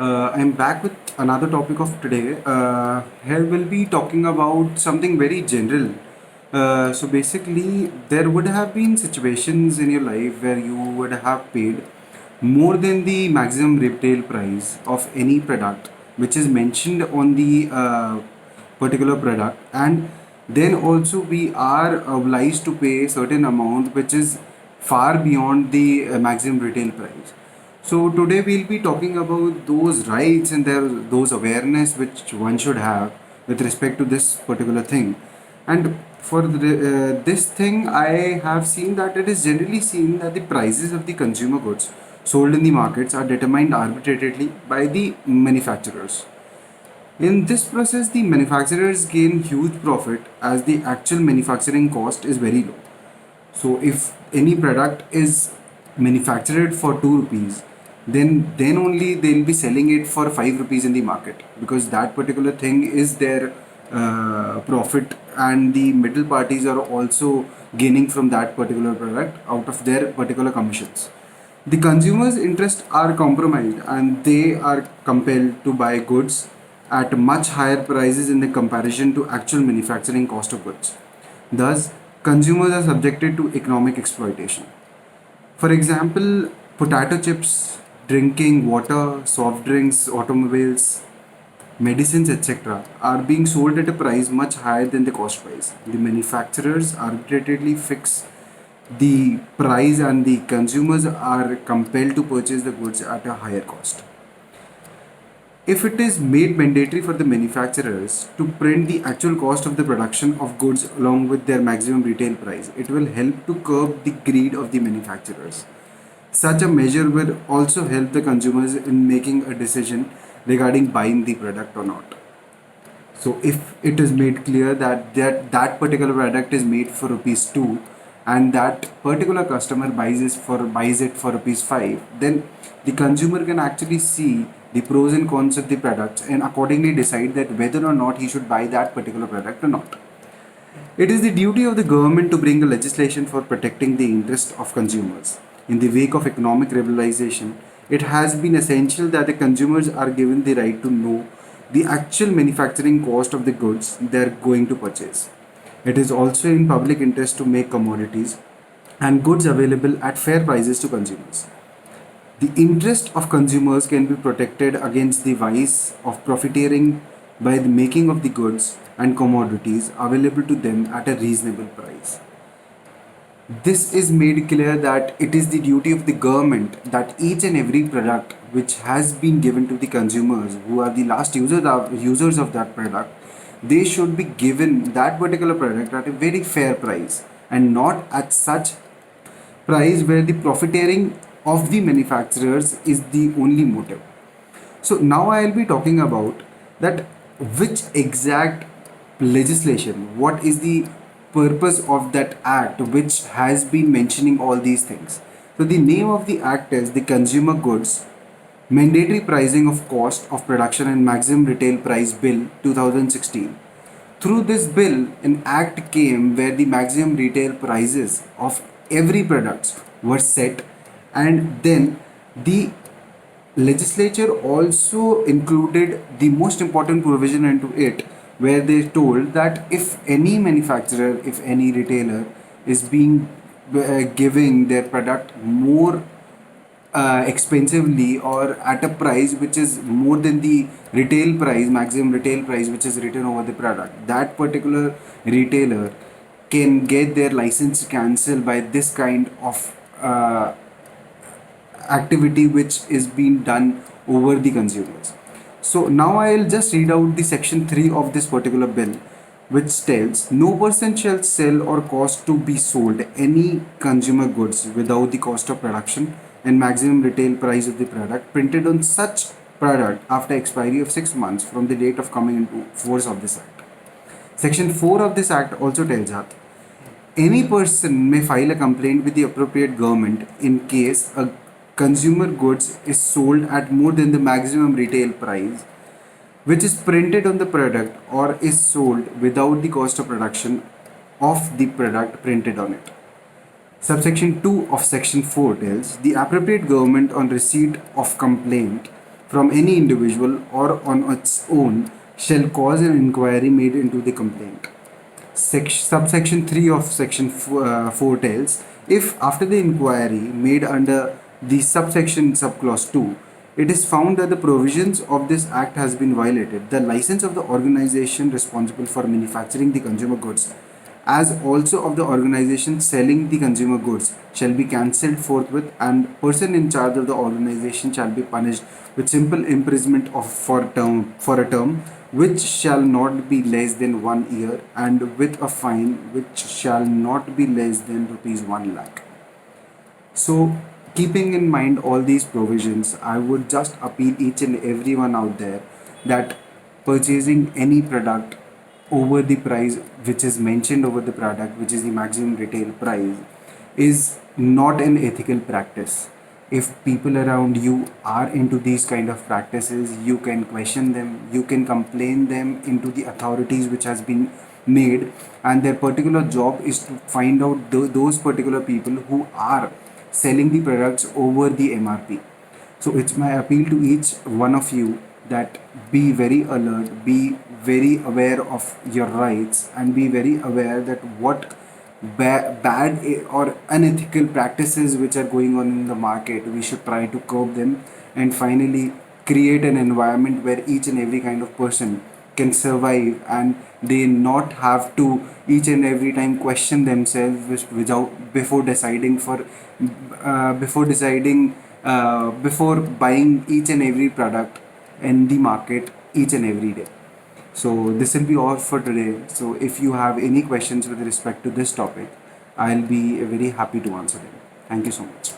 I'm back with another topic of today. Here we'll be talking about something very general. So basically, there would have been situations in your life where you would have paid more than the maximum retail price of any product, which is mentioned on the particular product, and then also we are obliged to pay a certain amount which is far beyond the maximum retail price. So today we'll be talking about those rights and those awareness which one should have with respect to this particular thing. And for this thing, I have seen that it is generally seen that the prices of the consumer goods sold in the markets are determined arbitrarily by the manufacturers. In this process, the manufacturers gain huge profit as the actual manufacturing cost is very low. So if any product is manufactured for 2 rupees, then only they'll be selling it for 5 rupees in the market, because that particular thing is their profit, and the middle parties are also gaining from that particular product out of their particular commissions. The consumers' interests are compromised and they are compelled to buy goods at much higher prices in the comparison to actual manufacturing cost of goods. Thus, consumers are subjected to economic exploitation. For example, potato chips, drinking water, soft drinks, automobiles, medicines, etc., are being sold at a price much higher than the cost price. The manufacturers arbitrarily fix the price and the consumers are compelled to purchase the goods at a higher cost. If it is made mandatory for the manufacturers to print the actual cost of the production of goods along with their maximum retail price, it will help to curb the greed of the manufacturers. Such a measure will also help the consumers in making a decision regarding buying the product or not. So if it is made clear that that particular product is made for rupees 2 and that particular customer buys it for rupees 5, then the consumer can actually see the pros and cons of the products and accordingly decide that whether or not he should buy that particular product or not. It is the duty of the government to bring a legislation for protecting the interest of consumers. In the wake of economic liberalization, it has been essential that the consumers are given the right to know the actual manufacturing cost of the goods they are going to purchase. It is also in public interest to make commodities and goods available at fair prices to consumers. The interest of consumers can be protected against the vice of profiteering by the making of the goods and commodities available to them at a reasonable price. This is made clear that it is the duty of the government that each and every product which has been given to the consumers who are the last users of that product, they should be given that particular product at a very fair price and not at such price where the profiteering of the manufacturers is the only motive. So now I'll be talking about that which exact legislation, what is the purpose of that act which has been mentioning all these things. So the name of the act is the Consumer Goods Mandatory Pricing of Cost of Production and Maximum Retail Price Bill 2016. Through this bill, an act came where the maximum retail prices of every product were set, and then the legislature also included the most important provision into it where they told that if any manufacturer, if any retailer is being giving their product more expensively or at a price which is more than the retail price, maximum retail price which is written over the product, that particular retailer can get their license cancelled by this kind of activity which is being done over the consumers. So now I'll just read out the section 3 of this particular bill, which tells no person shall sell or cause to be sold any consumer goods without the cost of production and maximum retail price of the product printed on such product after expiry of 6 months from the date of coming into force of this act. Section 4 of this act also tells us any person may file a complaint with the appropriate government in case a consumer goods is sold at more than the maximum retail price which is printed on the product or is sold without the cost of production of the product printed on it. Subsection 2 of section 4 tells the appropriate government on receipt of complaint from any individual or on its own shall cause an inquiry made into the complaint. Subsection 3 of section 4 tells, if after the inquiry made under the subsection subclause 2, it is found that the provisions of this act has been violated, the license of the organization responsible for manufacturing the consumer goods, as also of the organization selling the consumer goods, shall be cancelled forthwith, and person in charge of the organization shall be punished with simple imprisonment for a term which shall not be less than 1 year, and with a fine which shall not be less than rupees 1 lakh. So, keeping in mind all these provisions, I would just appeal each and everyone out there that purchasing any product over the price which is mentioned over the product, which is the maximum retail price, is not an ethical practice. If people around you are into these kind of practices, you can question them, you can complain them into the authorities which has been made, and their particular job is to find out those particular people who are selling the products over the MRP. So it's my appeal to each one of you that be very alert, be very aware of your rights, and be very aware that what bad or unethical practices which are going on in the market, we should try to curb them, and finally create an environment where each and every kind of person can survive, and they not have to each and every time question themselves without before deciding before buying each and every product in the market each and every day. So this will be all for today. So if you have any questions with respect to this topic, I'll be very happy to answer them. Thank you so much.